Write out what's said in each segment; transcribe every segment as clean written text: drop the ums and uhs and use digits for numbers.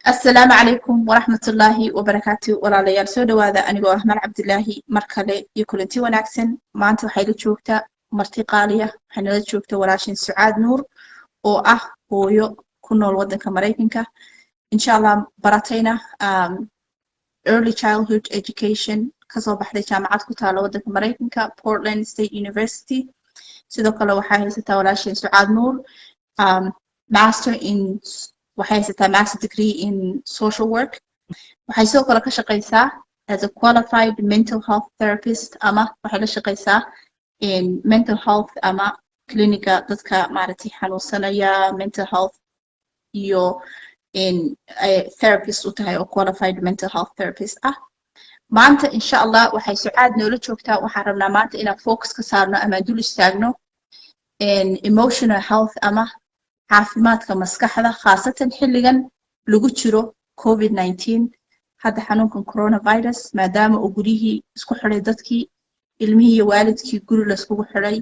السلام عليكم ورحمة الله وبركاته ولا ليال سودا وهذا أنا جو أحمد عبد الله مركلة يكون أنتي وناكسن ما أنتو حيلو تشوفتا مرتي قالية حنا تشوفتا وراشين سعاد نور أو هو كنا الوضع كمريكنكا إن شاء الله براتينا early childhood education كسو بحدي جامعات كتالة وضع كمريكنكا Portland State University سيدو كلا وحاهي ستا وراشين سعاد نور master in waxay haysataa master degree in social work waxay sidoo kale ka shaqaysaa as a qualified mental health therapist ama waxay la shaqaysaa in mental health ama clinica dadka maaragtay xanuunsanaya mental health iyo in therapist u tahay oo qualified mental health therapist ah maanta insha Allah waxay sucaad noola joogtaa waxaan rabnaa maanta inaan focus ka saarno ama dul istaagno in emotional health ama caafimaadka maskaxda khaasatan xilligan lagu jiro COVID-19 hadda xanuunkan coronavirus maadaama uu gurihii isku xidhay dadkii ilmihii iyo waalidkii guri la iskugu xidhay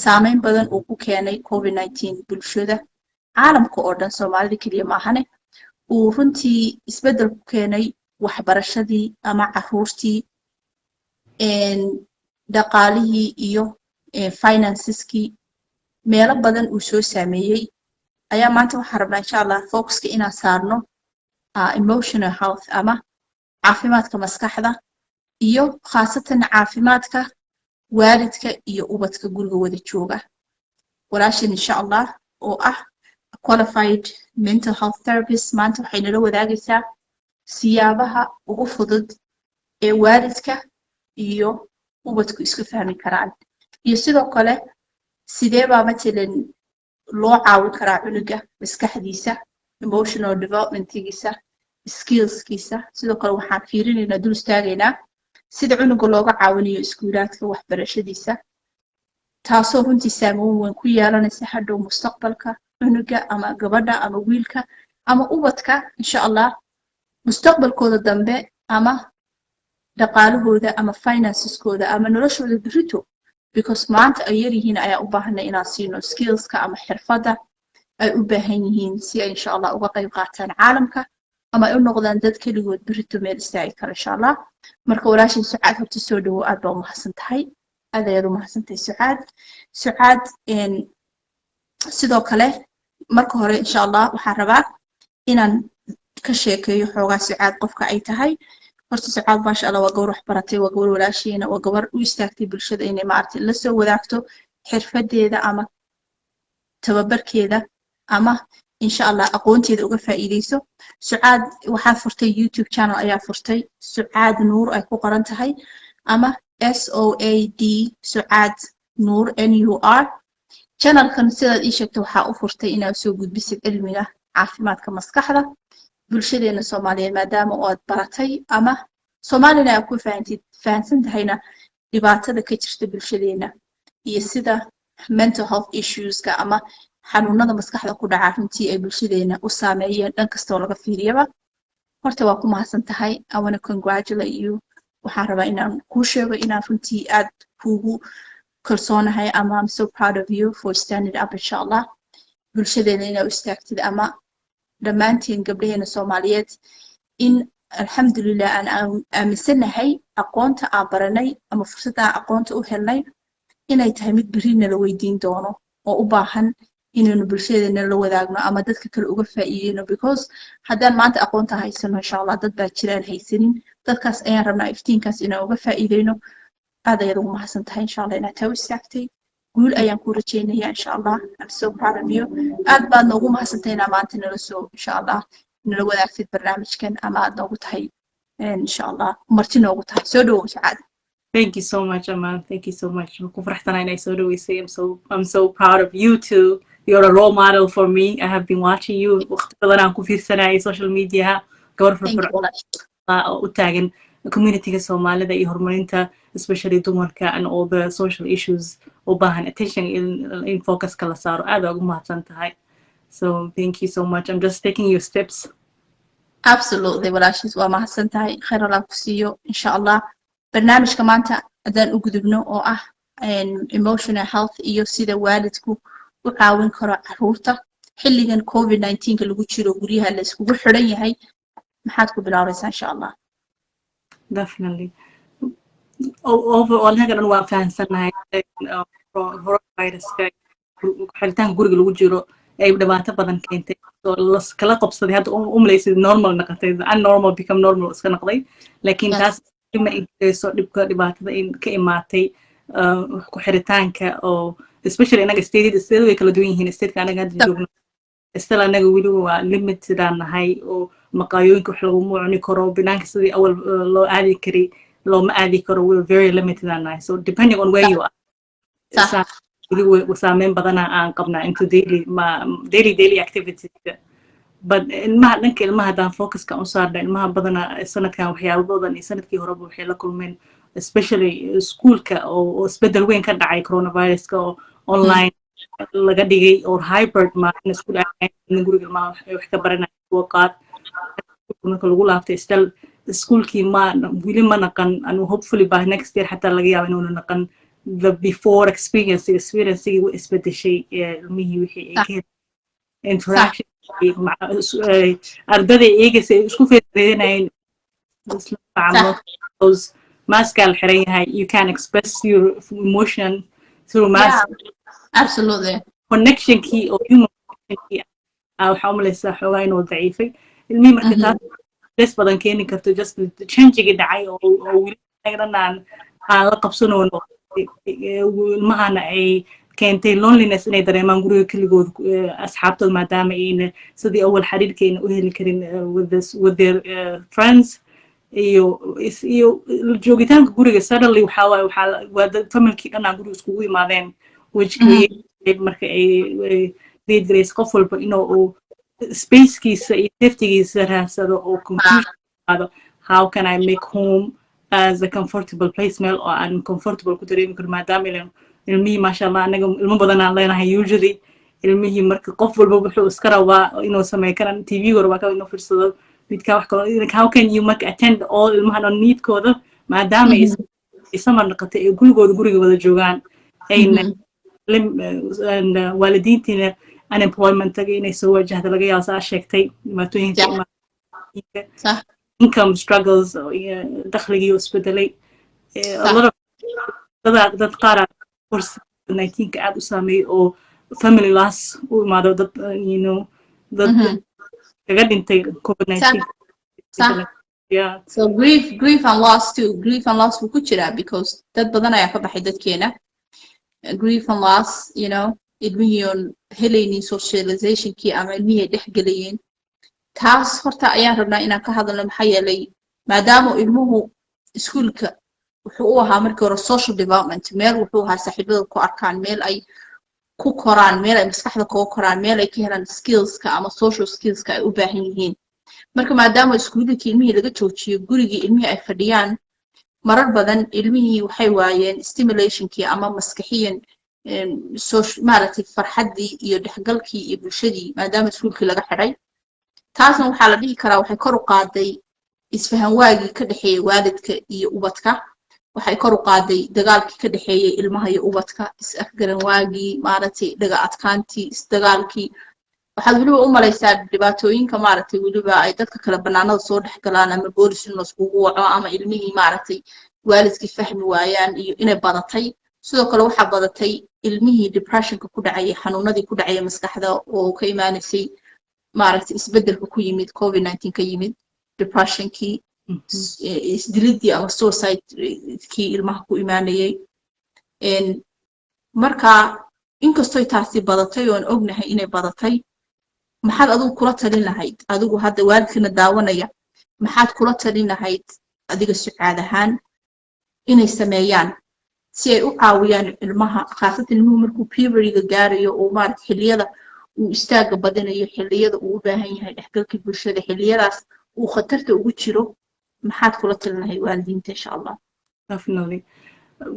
saameyn badan uu ku keenay COVID-19 bulshada caalamka oo dhan Soomaalida kaliya ma ahane uu runtii isbedel ku keenay waxbarashadii ama caruurtii dhaqaalihii iyo financeski meelo badan uu soo saameeyay ayaa maanta waxaan rabnaa insha Allah focuska inaan saarno emotional health ama caafimaadka maskaxda iyo khaasatan caafimaadka waalidka iyo ubadka guriga wada jooga walaashin insha Allah oo qualified mental health therapist maanta waxay nala wadaagaysaa siyaabaha ugu fudud ee waalidka iyo ubadku isku fahmi karaan iyo sidoo kale sidee baa matalan loo caawin karaa cunuga maskaxdiisa emotional developmentgiisa skillskiisa sidoo kale waxaan fiirinaynaa dul istaagaynaa sida cunuga looga caawinayo iskuulaadka waxbarashadiisa taasoo runtii saameyn weyn ku yeelanaysa hadhow mustaqbalka cunuga ama gabadha ama wiilka ama ubadka insha Allah mustaqbalkooda dambe ama dhaqaalahooda ama financeskooda ama noloshooda berito because maanta ay yar yihiin ayaa u baahanay inaan siino skillska ama xirfada ay u baahan yihiin si ay insha Allah uga qayb qaataan caalamka ama ay u noqdaan dad kaligood berito meel istaagi kara insha Allah marka walaashin sucaad horta soo dhawo aad baa u mahadsantahay aad ayaad u mahadsantahay sucaad sidoo kale marka hore insha Allah waxaan rabaa inaan ka sheekeeyo xoogaa sucaad qofka ay tahay horta sucaad ma sha Allah waa gabar wax baratay waa gabar walaashiina waa gabar u istaagtay bulshada inay maartay la soo wadaagto xirfadeeda ama tababarkeeda ama insha Allah aqoonteeda uga faa'iideyso sucaad waxa furtay YouTube channel ayaa furtay sucaad nuur ay ku qoran tahay ama SOAD sucaad nuur NUR channelkan sidaad ii sheegtay waxa u furtay inaad soo gudbisid cilmiga caafimaadka maskaxda bulshadeena Soomaaliyeed maadaama oo aad baratay ama Soomaalina aad ku fahansan tahayna dhibaatada ka jirta bulshadeena iyo sida mental health issueska ama xanuunada maskaxda ku dhaca runtii ay bulshadeena u saameeyeen dhan kasta oo laga fiiriyaba horta waa ku mahadsan tahay I want to congratulate you waxaan rabaa inaan kuu sheego inaan runtii aad kuugu kalsoonahay ama I'm so proud of you for standing up insha Allah bulshadeena inaad u istaagtid ama dhammaantiin gabdhaheena Soomaaliyeed in alxamdulillah aan aaminsanahay aqoonta aan baranay ama fursadda aqoonta u helnay inay tahay mid berrina la weydiin doono oo u baahan inaynu bulshadeena la wadaagno ama dadka kale uga faa'iideyno because haddaan maanta aqoonta haysano insha Allah dad baa jiraan haysanin dadkaas ayaan rabnaa iftiinkaas inaan uga faa'iideyno aad ayaad ugu mahadsan tahay insha Allah inaad taa u istaagtay guul ayaan ku rajeynayaa insha Allah I'm so proud of you aad baad noogu mahadsantahay inaa maanta nala soo insha Allah nala wadaagtid barnaamijkan ama aad noogu tahay insha Allah marti noogu tahay soo dhawow sucaad. Thank you so much, Aman. Thank you so much. I'm so proud of you too. You're a role model for me. I have been watching you. Social media. Community Somalida iyo horumarinta especially dumarka and all the social issues u baahan attention in focus kala saaro aad ugu mahadsan tahay so thank you so much I'm just taking your steps absolutely walaashis waa mahadsan tahay khayr Allah ku siiyo insha Allah barnaamijka maanta adaan u gudubno oo emotional health iyo sida waalidku u caawin karo caruurta xilligan covid-19 lagu jiro guryaha la iskugu xiran yahay maxaad ku bilaabaysaa insha allah definitely overall hagan waa fahansanahay coronaviruska xiritaanka guriga lagu jiro ay dhibaato badan keentay oo la kala qabsaday hadda umlaysid normal noqotay unnormal become normal iska noqday laakiin taas ma inkayso dhibaatada in ka imaatay ku xiritaanka oo especially inaga state way kala duwan yihiin stateka anaga hadda joogno still anaga weli waa limited aan nahay oo maqaayooyinka wax lagu cuni karo banaanka sidii awal loo aadi kari looma aadi karo we're very limited aan nahay so depending on where you are saameyn badana aan qabnaa into daily activities but dhanka ilmaha haddaan focuska u saarna ilmaha badana sanadkan waxyaabo badan iyo sanadkii horeba waxay la kulmeen especially schoolka oo isbedel weyn ka dhacay coronaviruska oo online laga dhigay oo hybrid in isku dhacay guriga ilmaha wax ka baranaya kuwa qaar marka lagu laaftay still schoolkii weli ma naqan anu hopefully by next year xataa laga yaabo inuuna naqan the before experience wuu isbedeshay ilmihii wixii ay ka interaction ardaday eegaysa ay isku feereynayeen maska la xiran yahay you can express your emotion through mask absolutely connection key oo human connection waxaa umalaysaa xoogaa inuu daciifay ilmihii marka taas badan keeni karto just changigi dhacay oo weli aan la qabsanoono ilmahana ay keentay loneliness inay dareemaan guriga keligood asxaabtooda maadaama ayna sidii awal xiriirkayna u heli karin with their friends iyo joogitaanka guriga suddenly waa familkii dhan aan guriga iskugu imaadeen which create marka ay deedgarays qof walba inuu spacekiisa iyo safetygiisa raadsado oo confusion how can I make home as a comfortable place meel oo aan comfortable ku dareemi karo maadaama ilmihii maasha allah anaga ilmo badan aan leenahay usually ilmihii marka qof walba wuxuu iska rabaa inuu sameey karan tv-ga rabaa ka inuu fiirsado midka wax kale how can you make attend all ilmahan on needkooda maadaama ay samar noqotay ay guriga wada joogaan ayna waalidiintiina unemployment-ga inay soo wajahda laga yaabo saa sheegtay dhibaatooyinka income struggles dakhligii isbedelay dad qaar COVID-19 aad u saameeyay oo family loss u imaado dad dad kaga dhintay COVID-19 yeah so grief and loss too grief and loss wuu ku jiraa because dad badan ayaa ka baxay dadkeena grief and loss ilmihii oon helaynin socializationkii ama ilmihii ay dhex gelayeen taas horta ayaan rabnaa inaan ka hadalno maxaa yeelay maadaama ilmuhu iskuulka wuxuu u ahaa markii hore social development meel wuxuu ahaa saaxiibada ku arkaan meel ay ku koraan meel ay maskaxda kuga koraan meel ay ka helaan skillska ama social skillska ay u baahan yihiin marka maadaama iskuulkii ilmihii laga joojiyo gurigii ilmihii ay fadhiyaan marar badan ilmihii waxay waayeen stimulationkii ama maskaxiyan maaragtay farxaddii iyo dhexgalkii iyo bulshadii maadaama iskuulkii laga xidhay taasna waxaa la dhihi karaa waxay kor u qaaday isfahan waagii ka dhexeeyay waalidka iyo ubadka waxay kor u qaaday dagaalkii ka dhexeeyay ilmaha iyo ubadka is-afgaran waagii maaragtay dhaga adkaantii isdagaalkii waxaad weliba u malaysaa dhibaatooyinka maaragtay weliba ay dadka kale bannaanada soo dhex galaan ama boolis in laiskugu waco ama ilmihii maaragtay waalidkii fahmi waayaan iyo inay badatay sidoo kale waxaa badatay ilmihii depressionka ku dhacayay xanuunadii ku dhacayay maskaxda oo ka imaanaysay maaragtay isbedelka ku yimid covid-19 ka yimid depressionkii isdilidii ama suicidekii ilmaha ku imaanayay marka inkastoy taasi badatay oon ognahay inay badatay maxaad adigu kula talin lahayd adigu hadda waalidkana daawanaya maxaad kula talin lahayd adiga sucaad ahaan inay sameeyaan si ay u caawiyaan ilmaha khaasatan ilmuhu markuu pubertyga gaarayo oo maaragtay xilliyada uu istaaga badanayo xilliyada uu u baahan yahay dhexgalka bulshada xilliyadaas uu khatarta ugu jiro maxaad kula talin lahayd waalidiinta insha allah definitely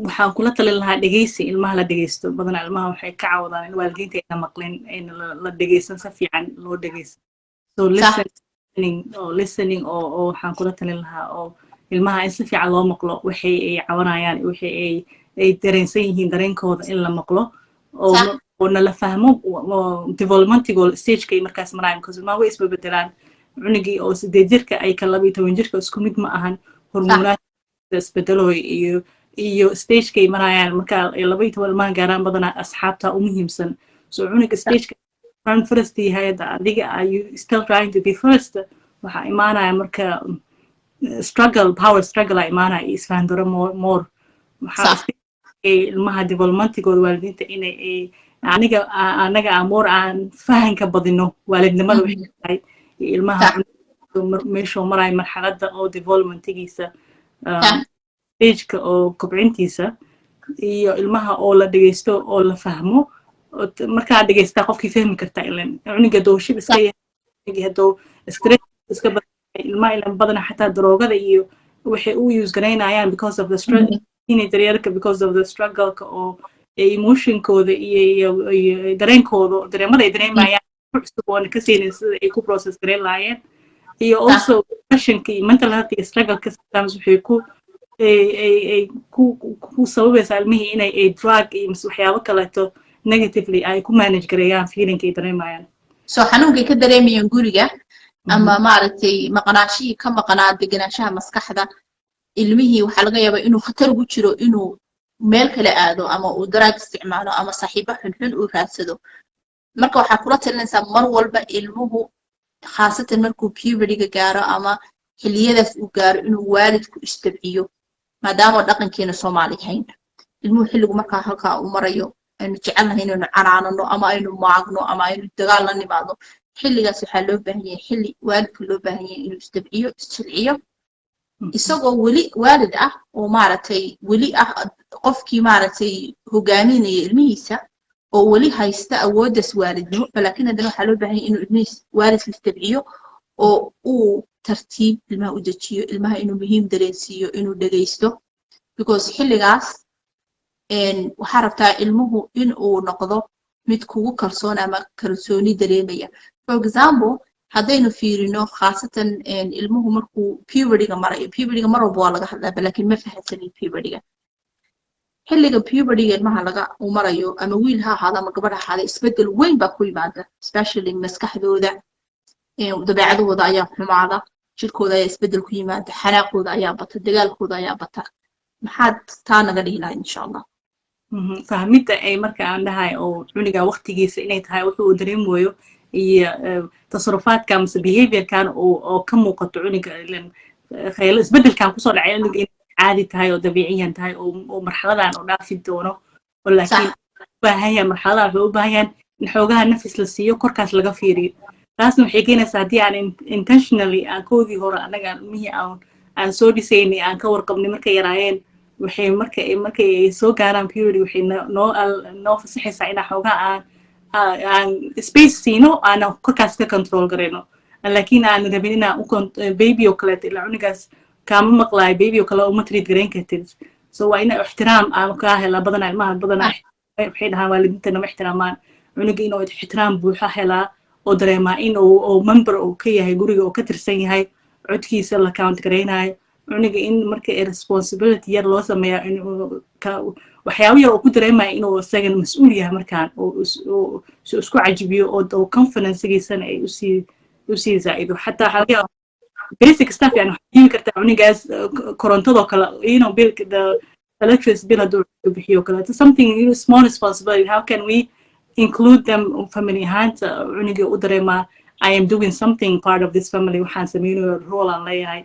waxaan kula talin lahaa dhegeysi ilmaha la dhegeysto badanaa ilmaha waxay ka caawdaan in waalidiinta ayna maqlin ayna la dhegeysan si fiican loo dhegeysto so listening oo waxaan kula talin lahaa oo ilmaha in si fiican loo maqlo waxay ay cawanayaan waxay ay dareensan yihiin dareenkooda in la maqlo oo ونلا فهمه developmental stage كي مركز مرايم كذا ما هو اسمه بدلان عنقي أو سديجرك أي كلامي توينجرك اسكميد ما أهن هرمونات isbedelo iyo stagekay marayaan marka laba iyo toban maan gaaraan badanaa asxaabta u muhiimsan so cunuga stageka run first yahay adiga are you still trying to be first waxaa imaanaya marka power struggle a imaanaya isfahan daro more waxaa ilmaha developmentigooda waalidiinta inay anaga more aan fahanka badino waalidnimada waxay tahay ilmaha meeshuu maraya marxaladda oo developmentigiisa stageka oo kobcintiisa iyo ilmaha oo la dhageysto oo la fahmo markaa dhageystaa qofkii fahmi kartaa ilan cuniga dowshib iska yahay hadoo stress iska badan ilmaha ilan badana xataa daroogada iyo waxay u use garaynayaan because of the struggle teenageryarka because of the struggle-ka oo emotionkooda iyo dareenkooda dareemada ay dareemayaan cusub oona ka siinin sida ay ku process garayn lahaayeen iyo also depressionka iyo mental health iyo struggle-ka sometimes waxay ku sababaysaa ilmihii inay drug iyo waxyaabo kaleeto negatively ay ku manage gareeyaan feelingka ay dareemayaan so xanuunkay ka dareemayaan guriga ama maaragtay maqnaashihii ka maqnaa deganaanshaha maskaxda ilmihii waxaa laga yaabaa inuu khatar ugu jiro inuu meel kale aado ama uu daraag isticmaalo ama saaxiibo xunxun uu raadsado marka waxaa kula talinaysaa mar walba ilmuhu khaasatan markuu pubertyga gaaro ama xilliyadaas uu gaaro inuu waalidku istabciyo maadaama dhaqankeena Soomaali ahayn ilmuhu xilligu markaa halkaa uu marayo aynu jecelnahay inaynu canaanano ama aynu maagno ama aynu dagaal la nimaadno xilligaas waxaa loo baahan yahay xilli waalidku loo baahan yahay inuu istabciyo isjilciyo isagoo weli waalid ah oo maaragtay weli ah qofkii maaragtay hogaaminaya ilmihiisa oo weli haysta awooddaas waalidnimo laakiin haddana waxaa loo baahan yahay inuu ilmihiisa waalidka istabciyo oo uu tartiib ilmaha u dejiyo ilmaha inuu muhiim dareensiiyo inuu dhageysto because xilligaas waxaa rabtaa ilmuhu in uu noqdo mid kugu kalsoon ama kalsooni dareemaya for example haddaynu fiirino khaasatan ilmuhu markuu pubertyga marayo pubertyga mar walba waa laga hadlaa laakiin ma fahansanin pubertyga xilliga pubertyga ilmaha uu marayo ama wiil ha ahaado ama gabadh ha ahaado isbeddel weyn baa ku yimaada especially maskaxdooda dabeecadooda ayaa xumaada jirkooda ayaa isbeddel ku yimaada xanaaqooda ayaa bata dagaalkooda ayaa bata maxaad taa naga dhihi lahayd insha allah fahmidda ay marka aan dhahay oo cuniga waqtigiisa inay tahay wuxuu dareemayo iyo tasarrufaadka mise behaviorkan oo ka muuqato cuniga ilan khayl isbeddelkan kusoo dhacay inay caadi tahay oo dabiiciyan tahay oo marxaladan oo dhaafi doono oo laakiin baahanyaa marxaladaha waxay u baahanayaan in xoogaha nafis la siiyo korkaas laga fiiriyo taasna waxay keenaysaa haddii aan intentionally aan koodii hore annaga ilmihii aan soo dhisaynay aan ka warqabnay markay yaraayeen waxay markay soo gaaraan puberty waxay noo fasaxaysaa inaan xoogaha aan space siino aan korkaas ka control garayno laakiin aan rabin inaan baby oo kaleeto ilaa cunigaas kaama maqlaayo baby oo kale uma treat garayn kartid so waa ina ixtiraam aan kaa helaa badanaa ilmaha badanaa waxay dhahaan waalidiinta nama ixtiraamaan cuniga inuu ixtiraam buuxa helaa oo dareemaa in uu member uu ka yahay guriga oo ka tirsan yahay codkiisa la count garaynayo cuniga in marka responsibility yar loo sameeyaa in waxyaabo yar oo ku dareemaya inuu isagan mas'uul yahay markaan oo isku cajibiyo oo confidencegiisana ay usii zaa'ido xataa xagaa basic stuff yani waxaa dhiibi kartaa cunigaas korontadoo kale bill the electricity bill hadduu bixiyo kale something small responsibility how can we include them family ahaanta cuniga u dareemaa I am doing something part of this family waxaan sameynayo role aan leeyahay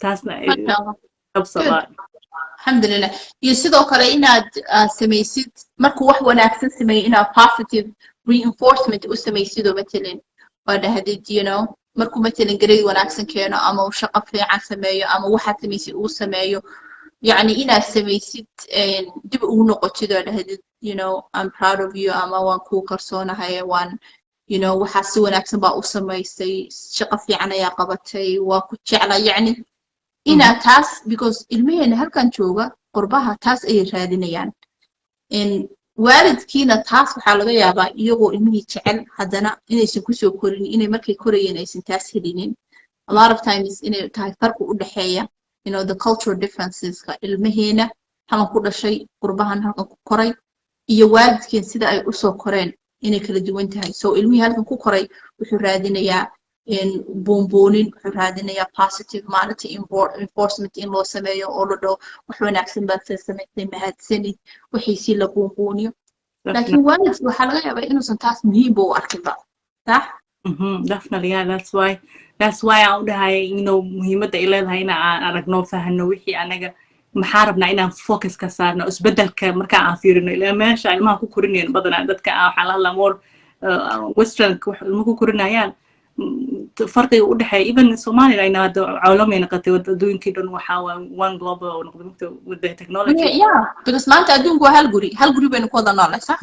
taasna helps a lot alxamdulillah iyo sidoo kale inaad samaysid markuu wax wanaagsan sameeyo inaad positive reinforcement u samaysid oo matalan waa dhahdid markuu matalan grade wanaagsan keeno ama uu shaqo fiican sameeyo ama waxaad samaysid uu sameeyo يعني إنا سميسيت دب ونقطة ده هدي I'm proud of you أما وان كوكر صونا هاي وان وحاسون أكسن بقى سميسي شقفي عنا يا قبتي وكنت على يعني إنا تاس because المين هل كان شوغا قربها تاس أي رادين يعني إن والد كينا تاس وحالة يابا يغو المين يتعل هدنا إنا يسنكسو كوريني إنا مركي كوريين يسن تاس هلينين a lot of times إنا تاي فرق ودحية the cultural differences ilmahena halkan ku dhashay qurbahan halkan ku koray iyo waalidkeen sida ay u soo koreen inay kala duwan tahay so ilmihii halkan ku koray wuxuu raadinayaa buunbuunin wuxuu raadinayaa positive maalinta enforcement in loo sameeyo oo la dhaho wax wanaagsan baad samaysay mahadsanid wixiisii la buunbuuniyo laakiin waalidki waxaa laga yaabaa inuusan taas muhiimba u arkinba sax definitely yeah that's why aan u dhahay muhiimadda ay leedahay in aan aragno fahano wixii anaga maxaa rabnaa inaan focus ka saarno isbedelka marka aan fiirino ilaa meesha ilmaha ku korinayaan badanaa dadka waxaa la hadlaa more western wax ilmo ku korinayaan farqiga u dhexeeya even Soomaaliya ayna hadda caalamay noqotay wadooyinkii dhan waxaa waa one global oo noqday with the technology yeah because maanta adduunku waa hal guri baynu ku wada noolahay sax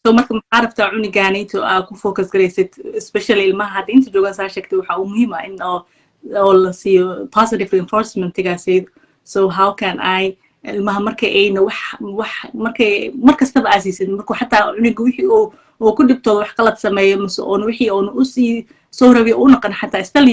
so marka maxaa rabtaa cunigaanayto ku focus garaysid especially ilmaha hadda inta joogan saa sheegtay waxaa muhiim ah in oo la siiyo positive reinforcement-igaasi so how can I ilmaha marka ayna wax markastaba aasiisid markuu xataa cuniga wixii oo ku dhibtooda wax qalad sameeyo mise oon wixii oon u sii soo rabiyo u noqon xataa still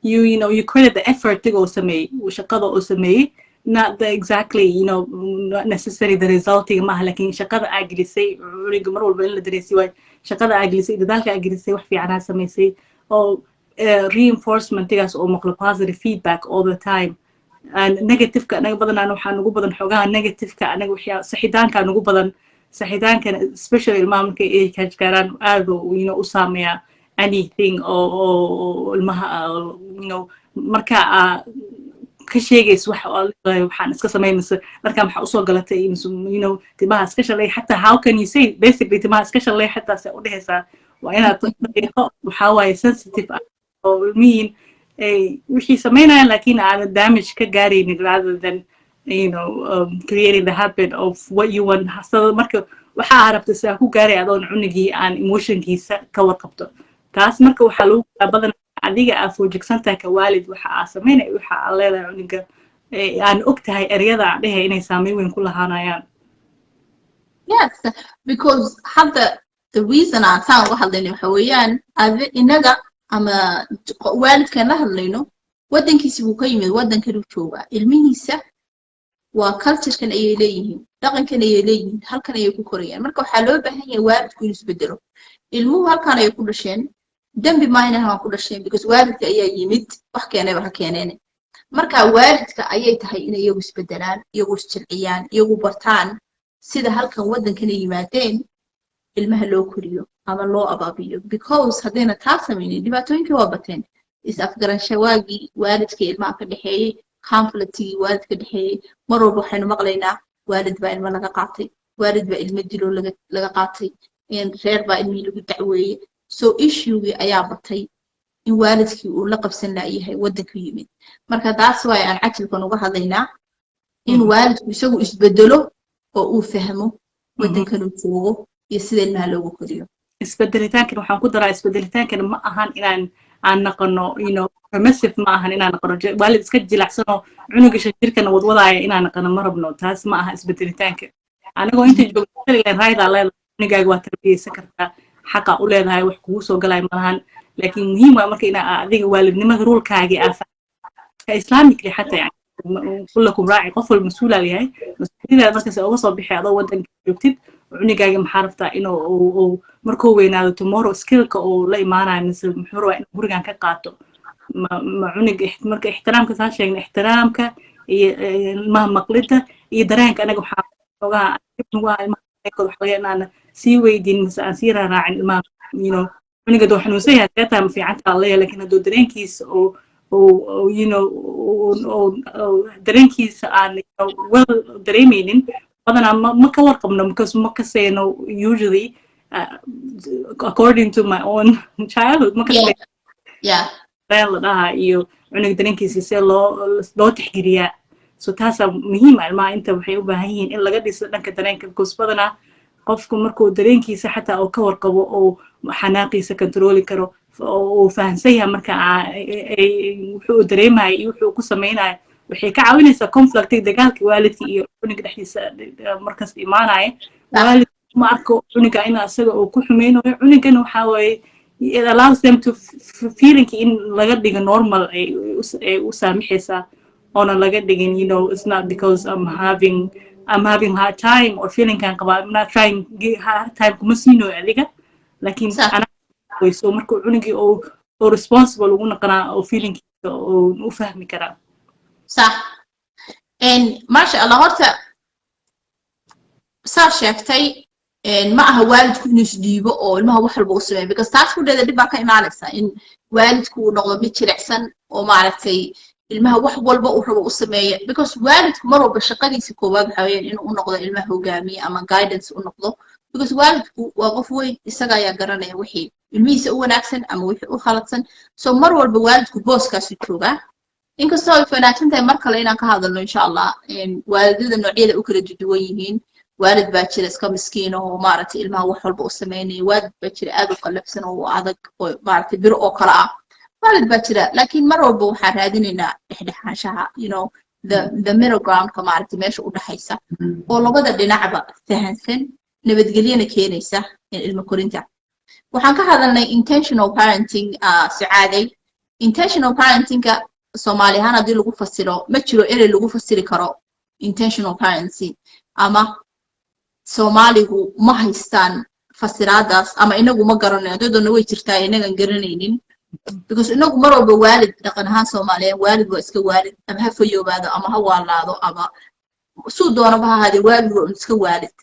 you credit the effort oo sameeyey shaqada oo sameeyey not the exactly not necessarily the resulting maaha laakiin shaqada aa gelisay cuniga mar walba in la dareesi waayo shaqada aa gelisay dadaalka aa gelisay wax fiican aa samaysay oo reinforcement-igaas oo maqlo positive feedback all the time negative-ka anaga badanaan waxaa nugu badan xogaha negative-ka anaga waxyaa saxidaanka nugu badan saxidaankana especially ilmaha markay age gaaraan aad u saameeya anything oo ilmaha marka ka sheegayso waxaan iska sameynaysa markaa maxaa usoo galatay timaha iska shalay xataa how can you say basically timaha iska shalay xataa se u dhehaysaa waa inaad waxaa waaye sensitive oo ilmihiin wixii sameynayaan laakiin aanad damage ka gaaraynin rather than creating the habit of what you want so marka waxaa rabta sidaa ku gaaray adoon cunigii aan emotionkiisa ka warqabto taas marka waxaa lagu badan adiga aa foojigsantahay ka waalid waxa aa sameynay waxa aa leedahay cuniga aan og tahay eryada aan dhehe inay saameyn weyn ku lahaanayaan yes because hadda the reason aan saan uga hadlayno waxa weeyaan inaga ama waalidkan la hadlayno waddankiisi buu ka yimid waddankan uu joogaa ilmihiisa waa culturekan ayay leeyihiin dhaqankan ayay leeyihiin halkan ayay ku korayaan marka waxaa loo baahan yahay waalidku inuu isbedelo ilmuhu halkan ayay ku dhasheen dambi maayna halkan ku dhasheen because waalidka ayaa yimid wax keenayba ha keeneene marka waalidka ayay tahay inay iyagu isbedelaan iyagu isjilciyaan iyagu bartaan sida halkan waddankana yimaadeen ilmaha loo koriyo ama loo abaabiyo because haddayna taa samaynin dhibaatooyinkii waa bateen is-afgaranshawaagii waalidka ilmaha ka dhexeeyey conflictigii waalidka dhexeeyey mar walba waxaynu maqlaynaa waalid baa ilmo laga qaatay waalid baa ilmo dilo laga qaatay reer baa ilmihii lagu dacweeyey so issuegii ayaa batay in waalidkii uu la qabsan laayahay waddanka yimid marka taas waay aan cajilkan uga hadlaynaa in waalidku isagu isbedelo oo uu fahmo waddankan uu joogo iyo sida ilmaha loogu koriyo isbedelitaankan waxaan ku daraa isbedelitaankan ma ahan inaan aan naqono permissive ma ahan inaan naqono waalid iska jilacsano cunuga shirkana wadwadaaya inaan naqono ma rabno taas ma aha isbedelitaanka anagoo inta joogtaan rayda leedahay cunugaaga waa tarbiyeysan kartaa xaqa u leedahay wax kugu soo galay malahan laakiin muhiim waa marka inaa adiga waalidnimada ruulkaagii aa islamically xataa yani kullakum raaci qof walba mas-uul aa yahay mas-uuliyadaada markaas uga soo bixi adoo waddanka joogtid cunugaaga maxaa rabtaa inuu markuu weynaado tomorrow skillka uu la imaanayo mise muxuu rabaa inuu gurigan ka qaato ma cunuga marka ixtiraamka saan sheegna ixtiraamka iyo ilmaha maqlida iyo dareenka anaga waxaa ogaa ilmaha inaan sii weydiin mise aan sii raaraacin ilmaha cunuga doo xanuunsan yahay seetaa ma fiicantaa leeyahay laakiin hadduu dareenkiisa dareenkiisa aan well dareemaynin badanaa ma ka warqabno because ma ka seeno usually according to my own childhood ma ka seeno la dhahaa iyo cunug dareenkiisa see loo tixgeliyaa so taasaa muhiim ah ilmaha inta waxay u baahan yihiin in laga dhiso dhanka dareenka because badanaa qofku markuu dareenkiisa xataa oo ka warqabo oo xanaaqiisa controli karo oo fahansan yahay marka wuxuu dareemayo iyo wuxuu ku samaynayo waxay ka caawinaysaa conflictiga dagaalka waalidka iyo cunuga dhexdiisa markas imaanaya waalid ma arko cunuga in asaga uu ku xumeynayo cunugana waxaa waaye it allows them to feelinki in laga dhigo normal ay u saamixaysaa oona laga dhigin it's not because I'm having I'm having hard time or feeling can I'm not trying hard time kuma siino adiga laakiin ana wayso markuu cunugii oo responsible ugu noqonaa oo feeling oo u fahmi karaa صح and masha Allah horta saa sheegtay ma aha waalidku inuu isdhiibo oo ilmaha wax walba u sameeyo because taas ku dheeda dib baa ka imaanaysa in waalidku uu noqdo mid jilicsan oo maaragtay ilmaha wax walba uu rabo u sameeyo because waalidku mar walba shaqadiisa koowaad waxa weeyaan inuu u noqdo ilmaha hogaamiye ama guidance u noqdo because waalidku waa qof weyn isaga ayaa garanaya wixii ilmihiisa u wanaagsan ama wixii u khaladsan so mar walba waalidku booskaasi joogaa inkastoo ay wanaagsan tahay mar kale inaan ka hadalno insha Allah waalidada noocyada u kala duwan yihiin waalid baa jira iska miskiin oo maaragtay ilmaha wax walba u sameynaya waalid baa jira aad u qalafsan oo adag oo maaragtay bir oo kala ah waalid baa jira laakiin mar walba waxaan raadinaynaa dhexdhexaanshaha the middle ground ka maaragtay meesha u dhaxaysa oo labada dhinacba fahansan nabadgelyana keenaysa ilmo korinta waxaan ka hadalnay intentional parenting sacaaday intentional parentingka Soomaali ahaan hadii lagu fasiro ma jiro erey lagu fasiri karo intentional parenting ama Soomaaligu ma haystaan fasiraadaas ama inagu ma garanayno dadona way jirtaa inagan garanaynin because inagu mar walba waalid dhaqan ahaan Soomaaliyeed waalid waa iska waalid ama ha fayoobaado ama ha waalaado ama suu doonaba ha ahaadee waalid waa iska waalid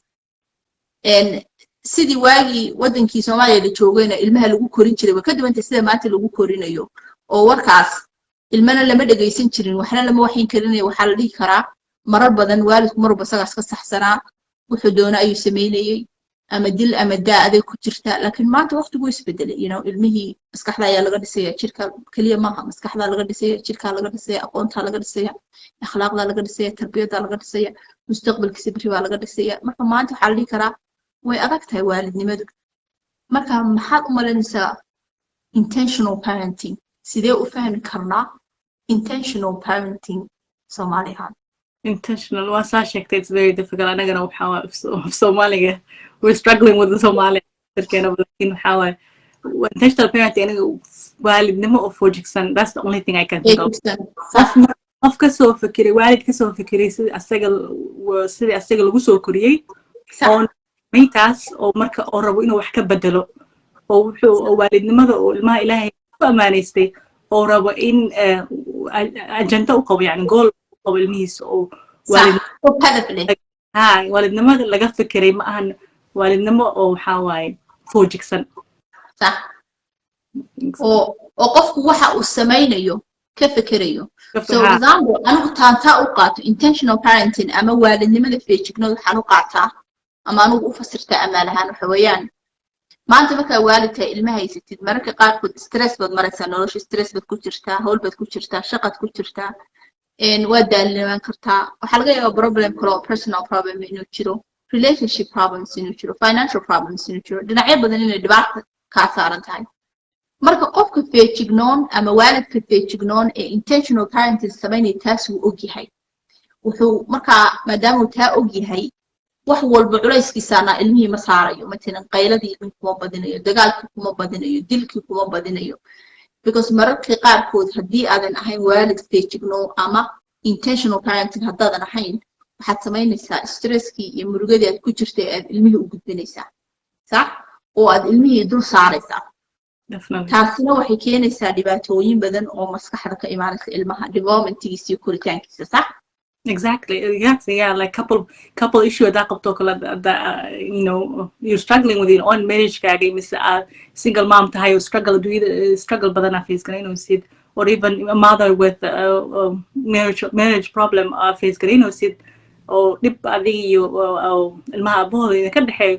sidii waagii wadankii Soomaaliya la joogayna ilmaha lagu korin jiray waa ka duwanta sida maanta lagu korinayo oo warkaas ilmana lama dhageysan jirin waxna lama waxin karinayo waxa la dhigi karaa marar badan waalidku mar walba sagaas ka saxsanaa wuxuu doona ayuu sameeyay ama dil ama daade ku jirta laakiin maanta waqtigu isbedelay ilmihii maskaxda ayaa laga dhisay jirka kaliya maaha maskaxda laga dhisay jirka laga dhisay aqoonta laga dhisay akhlaaqda laga dhisay tarbiyada laga dhisay mustaqbalkiisa bari waa laga dhisay marka maanta waxa la dhigi karaa way adag tahay waalidnimadu marka maxaad u malaynaysaa intentional parenting sidee u fahmi karnaa intentional parenting Soomaaliya intentional was it's very difficult anagana waxa Soomaaliga we're struggling with the Somali laakiin waxa intentional parenting aniga waalidnimo oo fojigsan that's the only thing I can think of of ka soo fikiray waalid ka soo fikiray sidii asaga lagu soo koriyay oo meetaas oo marka oo rabo inuu wax ka bedelo oo wuxuu waalidnimada oo ilmaha Ilaahay ku amaanaystay oo rabo in ajenda u qabo yani goal qabo ilmihiisa oo waalidnimada laga fikiray ma ahan waalidnimo oo waxa waaye fojigsan صح oo qofku waxa uu sameeyo ka fikirayo so example anigu taanta u qaato intentional parenting ama waalidnimada feejignood waxaan u qaataa ama anigu u fasirtaa amaalahan waxa weeyaan maanta marka waalidka ilmaha haysatid marka qaarkood stress bad maraysa nolosha stress bad ku jirtaa hawl bad ku jirtaa shaqad ku jirtaa waa daalnaan kartaa waxa laga yaabaa problem kale personal problem inuu jiro relationship problems inuu jiro financial problems inuu jiro dhinacyo badan inay dhibaato ka saaran tahay marka qofka feejignoon ama waalidka feejignoon ee intentional parenting sameynay taas uu og yahay wuxuu marka maadaama uu taa og yahay wax walba culayskiisana ilmihii ma saarayo مثلا qayladii kuma badinayo dagaalkii kuma badinayo dilkii kuma badinayo because mararka qaarkood hadii aadan ahayn waalid feejignoon ama intentional parenting hadaadan ahayn waxaad sameynaysaa stresskii iyo murugadii aad ku jirtay aad ilmihii u gudbinaysaa sax oo aad ilmihii dul saaraysaa taasina waxay keenaysaa dhibaatooyin badan oo maskaxda ka imaanaysa ilmaha developmentigiisa iyo koritaankiisa sax exactly yeah like couple issue that qabto kala you're struggling with your own marriage kaaga mise single mom tahay oo struggle badana face garayno sid or even a mother with marriage problem face garayno sid oo dib adiga iyo ilmaha abooda ka dhaxay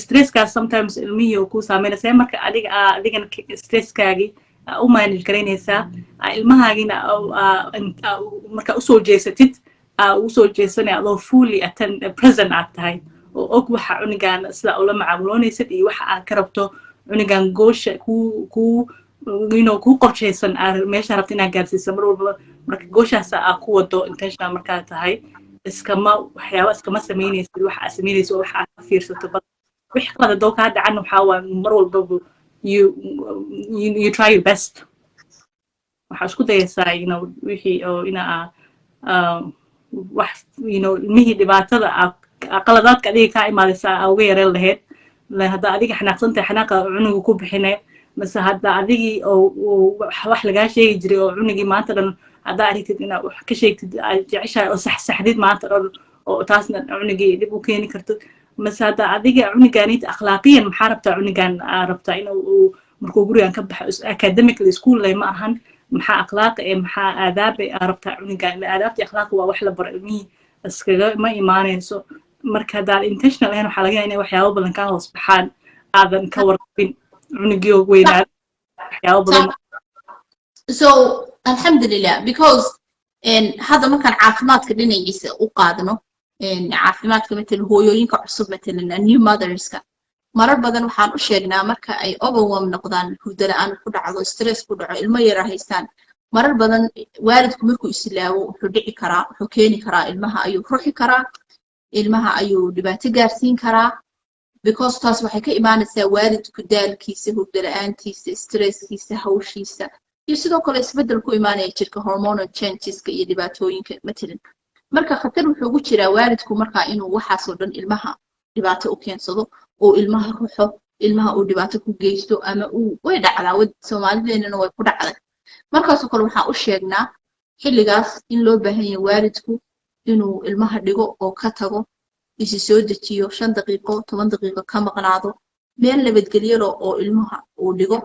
stress ka sometimes ilmihi ku saameynaysa marka adigan stress kaagi u manage garaynaysa ilmahaagina marka u soo jeesatid usoo jeesanay adoo fully present aad tahay oo og waxa cunigan sida ula macaamuloonaysad iyo waxa aad ka rabto cunigan goosha ku qorshaysan meesha rabta inaad gaarsiiso mar walba marka gooshaas aad ku wado intentional markaa tahay waxyaaba iskama samaynaysid waxa aad samaynayso waxa aad ka fiirsato wix qalad adoo kaa dhacan waxaa waa mar walba you try your best waxaa isku dayaysaa wixii oo wax ilmihii dhibaatada qaladaadka adiga kaa imaadaysa uga yareen lahayd hadda adiga xanaaqsantahay xanaaqa cunuga ku bixinay mase hadda adigii oo wax lagaa sheegi jiray oo cunugii maanta dhan haddaa aragtid inaad wax ka sheegtid aad jeceshahay oo saxdid maanta dhan oo taasna cunugii dib u keeni karto mase hadda adiga cunugaanita akhlaaqiyan maxaa rabtaa cunugan rabtaa inuu markuu gurigan ka baxo academically school lay ma ahan maxaa akhlaaq maxaa aadaab rabtaa cunugan aadaabtii akhlaaq waa wax la baro ilmihii iskaga ma imaanayso marka haddaad intentional ahayn waxaa laga yaabaa inay waxyaabo badan kaa hoos baxaan aadan ka warqabin cunugii oo weynaad waxyaabo badan so alxamdulillah because hadda markaan caafimaadka dhinaciisa u qaadno caafimaadka matalan hooyooyinka cusub matalan new motherska marar badan waxaan u sheegnaa marka ay overwhelm noqdaan hurdo la'aan ku dhacdo stress ku dhaco ilmo yara haystaan marar badan waalidku markuu islaawo wuxuu dhici karaa wuxuu keeni karaa ilmaha ayuu ruxi karaa ilmaha ayuu dhibaato gaarsiin karaa because taas waxay ka imaanaysaa waalidku daalkiisa hurdo la'aantiisa stresskiisa hawshiisa iyo sidoo kale isbeddel ku imaanaya jirka hormonal changeska iyo dhibaatooyinka matalan marka khatar wuxuu ugu jiraa waalidku markaa inuu waxaasoo dhan ilmaha dhibaato u keensado oo ilmaha ruxo ilmaha uu dhibaato ku geysto ama way dhacdaa Soomaalideennana way ku dhacday markaasoo kale waxaan u sheegnaa xilligaas in loo baahan yahay waalidku inuu ilmaha dhigo oo ka tago isi soo dejiyo 5 daqiiqo 10 daqiiqo ka maqnaado meel nabadgelyo oo ilmaha uu dhigo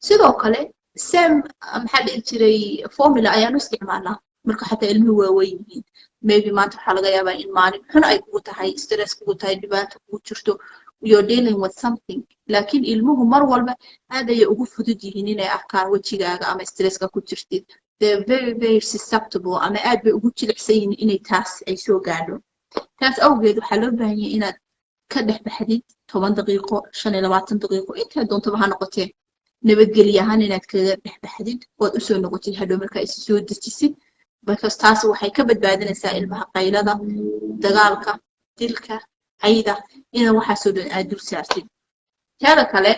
sidoo kale maxaa dhici jiray formula ayaan u isticmaalnaa marka xataa ilmuhu waaweyn yihiin maybe maanta waxaa laga yaabaa in maalin xun ay kugu tahay stress kugu tahay dhibaato kugu jirto you're dealing with something laakiin ilmuhu mar walba aad ayay ugu fudud yihiin inay arkaan wejigaaga ama stresska ku jirtid they're very very susceptible ama aad bay ugu jilicsan yihiin inay taas ay soo gaadho taas awgeed waxaa loo baahan yahay inaad ka dhex baxdid 10 daqiiqo 25 daqiiqo inta doontaba ha noqotee nabadgelyo ahaan inaad kaga dhex baxdid ood usoo noqotid hadhow markaa is soo dejisid because taas waxay ka badbaadinaysaa ilmaha qaylada dagaalka dilka cayda inaan waxaasoo dhan aad dul saartid teeda kale